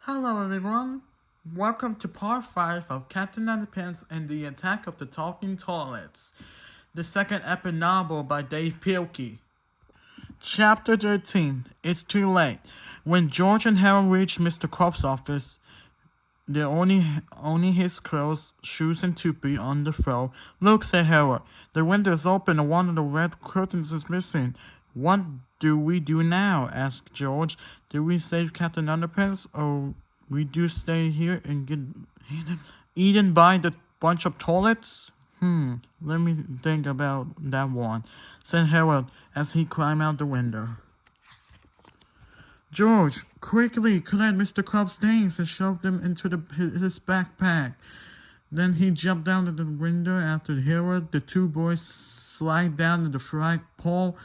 Hello everyone, welcome to part 5 of Captain Underpants and the Attack of the Talking Toilets, the second epic novel by Dave Pilkey. Chapter 13, It's Too Late. When George and Harold reached Mr. Kropf's office, there only his clothes, shoes, and toupee on the floor. Look, said Harold, the window is open and one of the red curtains is missing. What do we do now? Asked George. Do we save Captain Underpants, or we do stay here and get eaten by the bunch of toilets? Let me think about that one, said Harold as he climbed out the window. George, quickly collect Mr. Kropf's things and shove them into his backpack. Then he jumped down to the window after Harold. The two boys slid down to the flagpole,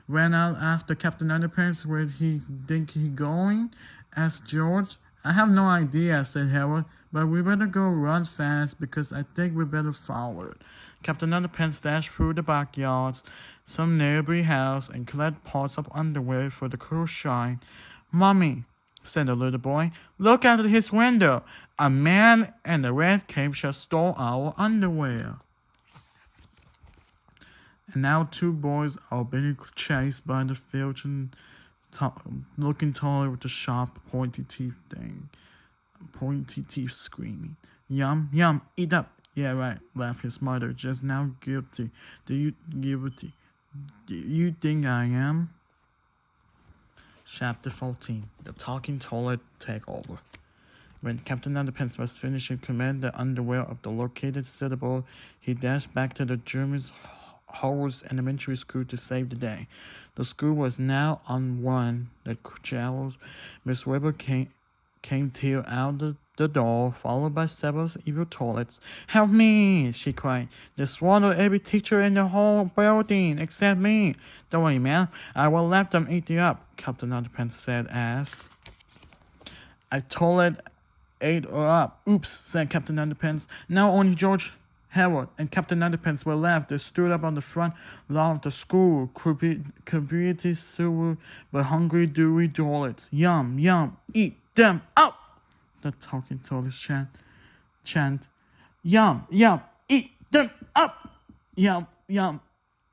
ran out after Captain Underpants. Where he think he going? Asked George. I have no idea, said Harold, but we better go run fast because I think we better follow it. Captain Underpants dashed through the backyards, some neighboring house, and collected parts of underwear for the cruise shine. Mommy, said the little boy, look out of his window. A man in a red cape just stole our underwear. And now two boys are being chased by the filching looking taller with the sharp pointy teeth screaming. Yum, yum, eat up. Yeah, right, laughed his mother, just now guilty. Do you think I am? Chapter 14, The Talking Toilet Takeover. When Captain Underpants was finishing command the underwear of the located citadel, he dashed back to the German's Howard's Elementary School to save the day. The school was now on one that travels. Miss Weber came tear out the door, followed by several evil toilets. Help me, she cried. They swallowed every teacher in the whole building, except me. Don't worry, man. I will let them eat you up, Captain Underpants said as a toilet ate her up. Oops, said Captain Underpants. Now only George, Harold, and Captain Underpants were left. They stood up on the front lawn of the school, completely silver but hungry, dewy toilets. Yum, yum, eat them up! The talking toilets chant. Yum, yum, eat them up! Yum, yum,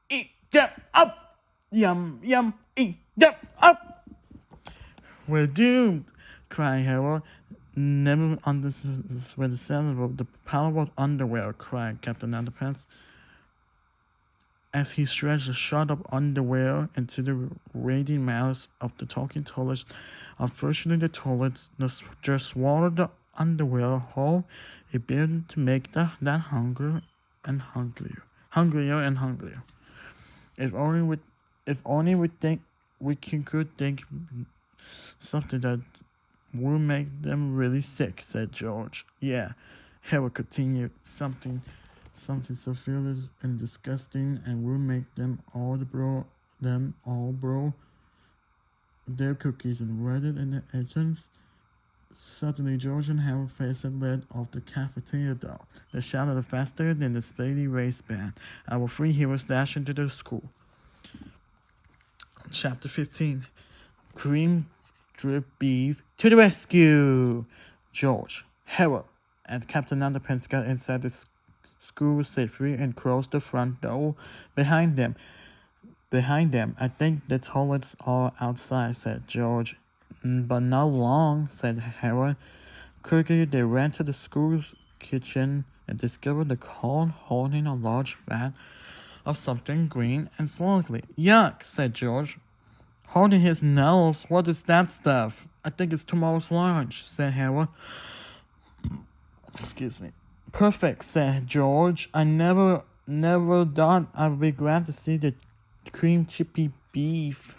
eat them up! Yum, yum, eat them up! We're doomed, cried Harold. Never understood the sound of the power of underwear, cried Captain Underpants, as he stretched a shot of underwear into the radiant mouths of the talking toilets. Unfortunately, the toilets just swallowed the underwear whole. It began to make that hungrier and hungrier. If only we could think something that will make them really sick, said George. Yeah, Harold continued. Something so filthy and disgusting, and will make them all bro their cookies and wetted in the entrance. Suddenly, George and Harold faced and led off the cafeteria door. They shouted faster than the speedy race band. Our three heroes dashed into the school. Chapter 15, Cream Drip Beef to the rescue! George, Harold, and Captain Underpants got inside the school safely and closed the front door behind them. I think the toilets are outside, said George. But not long, said Harold. Quickly, they ran to the school's kitchen and discovered the corn holding a large vat of something green and slowly. Yuck, said George. Holding his nose, what is that stuff? I think it's tomorrow's lunch, said Harold. Excuse me. Perfect, said George. I never thought I would be glad to see the cream chippy beef.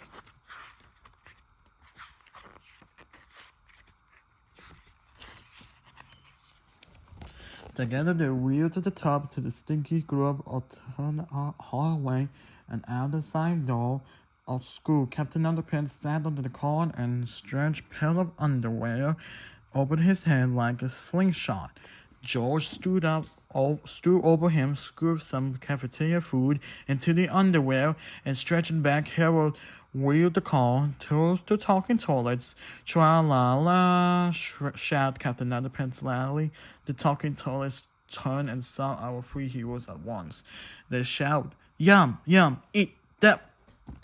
Together they wheeled to the top to the stinky grub alternate hallway and out the side door of school. Captain Underpants sat under the car and stretched pail of underwear over his head like a slingshot. George stood over him, scooped some cafeteria food into the underwear, and stretched back. Harold Wheel the car towards the talking toilets. Tra-la-la, shout Captain Underpants loudly. The talking toilets turn and saw our three heroes at once. They shout, "Yum, yum, eat that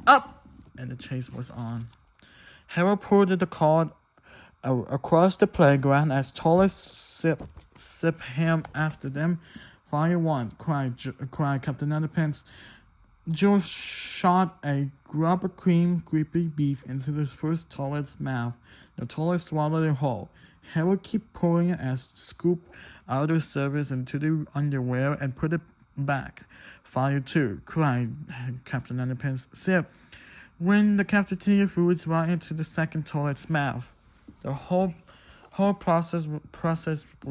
up!" And the chase was on. Harold pulled the car across the playground as Toilet sip him after them. "Fire one!" cried Captain Underpants. Joe shot a grub of cream grippy beef into the first toilet's mouth. The toilet swallowed it whole. Harold kept pouring it as scoop out of service into the underwear and put it back. "Fire two!" cried Captain Underpants. "Sip!" When the cafeteria fluids right into the second toilet's mouth. The whole process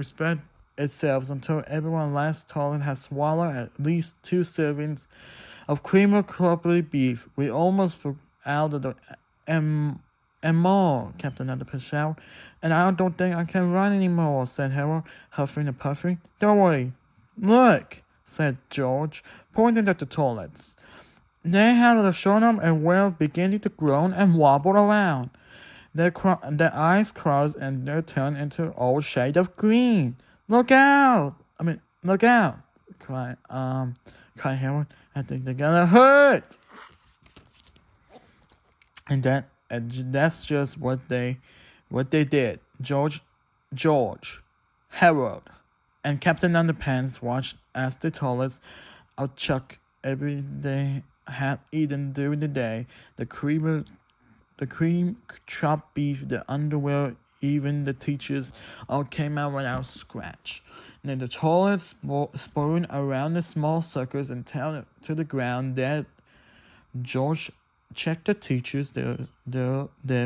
spread itself until everyone last toilet has swallowed at least 2 servings of cream of crumbly beef. "We almost put out of the and more," Captain Underpants shouted. "And I don't think I can run anymore," said Harold, huffing and puffing. "Don't worry. Look," said George, pointing at the toilets. They had a shown up and were beginning to groan and wobble around. Their eyes crossed and they turned into all shade of green. Look out!" cried Harold. "I think they're gonna hurt." And that's just what they did. George, Harold, and Captain Underpants watched as the toilets outchuck every they had eaten during the day. The cream chopped beef, the underwear, even the teachers all came out without scratch. Then the toilets spun around the small circles and down to the ground. There, George checked the teachers. They're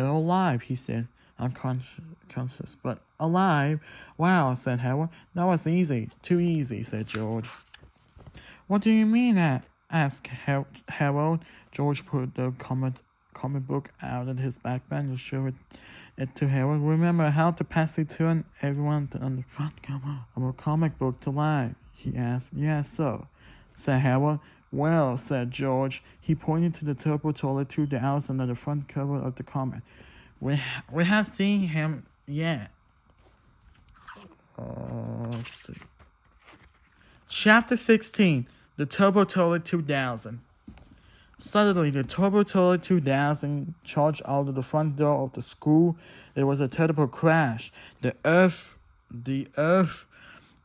alive," he said. "Unconscious, but alive." "Wow," said Harold. "That was easy. Too easy," said George. "What do you mean?" asked Harold. George pulled the comic book out of his backpack and showed it to Harold. "Remember how to pass it to everyone on the front cover of a comic book to life?" he asked. "Yes, sir," said Harold. "Well," said George. He pointed to the Turbo Toilet 2000 on the front cover of the comic. We have seen him yet." Let's see. Chapter 16. The Turbo Toilet 2000. Suddenly, the Turbo Toilet 2000 charged out of the front door of the school. It was a terrible crash. The earth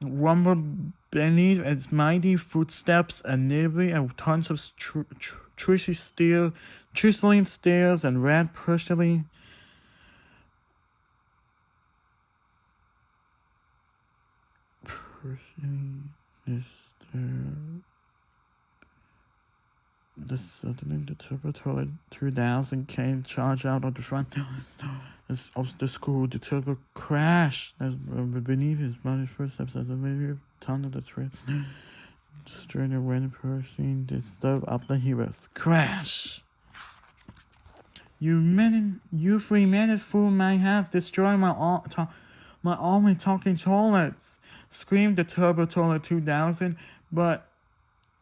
rumbled beneath its mighty footsteps, and nearly tons of chiseling stairs and red porcelain Suddenly, the Turbo Toilet 2000 came charged out of the front door of the school. The turbo crashed beneath his mother's footsteps as a wave turned the train. Straight away, pushing the stove up the heroes. Crash! You 3-minute fool might have destroyed my only talking toilets," screamed the Turbo Toilet 2000. "But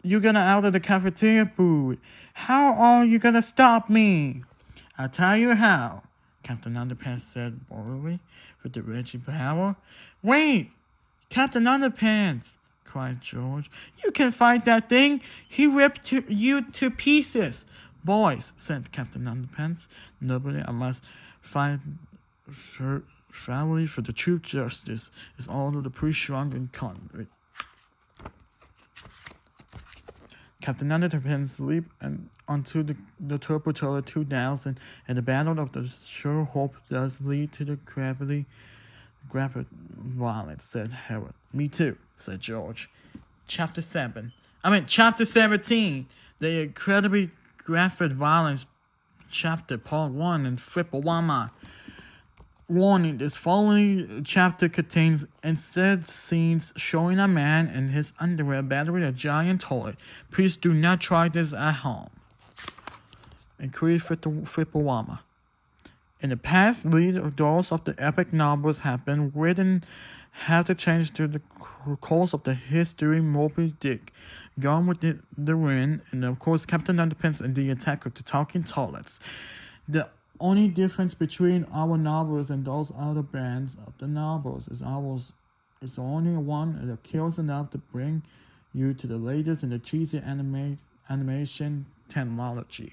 you're gonna out of the cafeteria food. How are you gonna stop me?" "I'll tell you how," Captain Underpants said boldly with the Reggie power. "Wait! Captain Underpants!" cried George. "You can fight that thing! He ripped you to pieces!" "Boys," said Captain Underpants, "nobody must fight family for the true justice is all of the pre-shrunk and convict." Captain Underpants leaped onto the Turbo Toilet 2000, and the battle of the sure hope does lead to the graphic violence, said Harold. "Me too," said George. Chapter 17. The incredibly graphic violence chapter, part 1 in Flipperwama. Warning, this following chapter contains instead scenes showing a man in his underwear battering a giant toilet. Please do not try this at home. Included Flipperwama. In the past, lead doors of the epic novels have been written have to change to the course of the history. Moby Dick Gone with the Wind, and of course Captain Underpants and the Attack of the Talking Toilets. The only difference between our novels and those other bands of the novels is ours is only one that kills enough to bring you to the latest in the cheesy animation technology.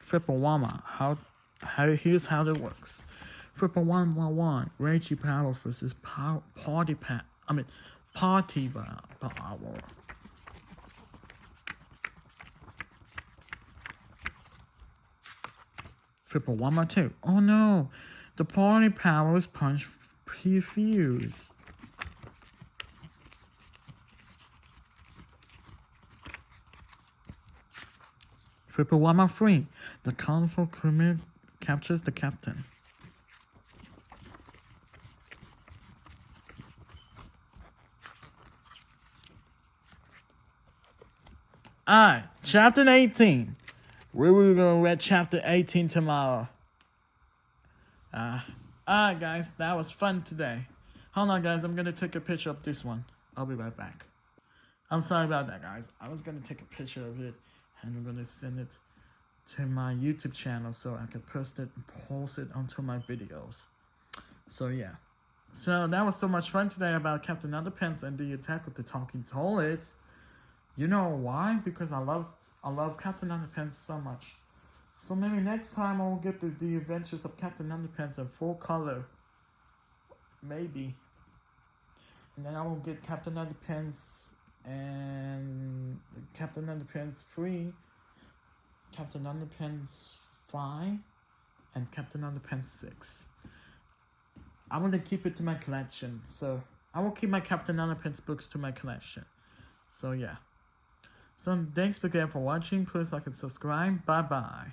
Triple Wama, here's how it works. Triple 111, Reggie Power versus Party Power. Triple 112. Oh no, the Party Powers punch refuse. Triple 113. The colorful criminal captures the captain. Alright, chapter 18. We will gonna read chapter 18 tomorrow. Alright guys, that was fun today. Hold on guys, I'm gonna take a picture of this one. I'll be right back. I'm sorry about that guys. I was gonna take a picture of it and I'm gonna send it to my YouTube channel so I can post it onto my videos. So yeah. So that was so much fun today about Captain Underpants and the Attack of the Talking Toilets. You know why? Because I love Captain Underpants so much. So maybe next time I'll get the adventures of Captain Underpants in full color. Maybe. And then I will get Captain Underpants and Captain Underpants 3, Captain Underpants 5, and Captain Underpants 6. I want to keep it to my collection, so I will keep my Captain Underpants books to my collection. So yeah. So thanks again for watching. Please like and subscribe. Bye bye.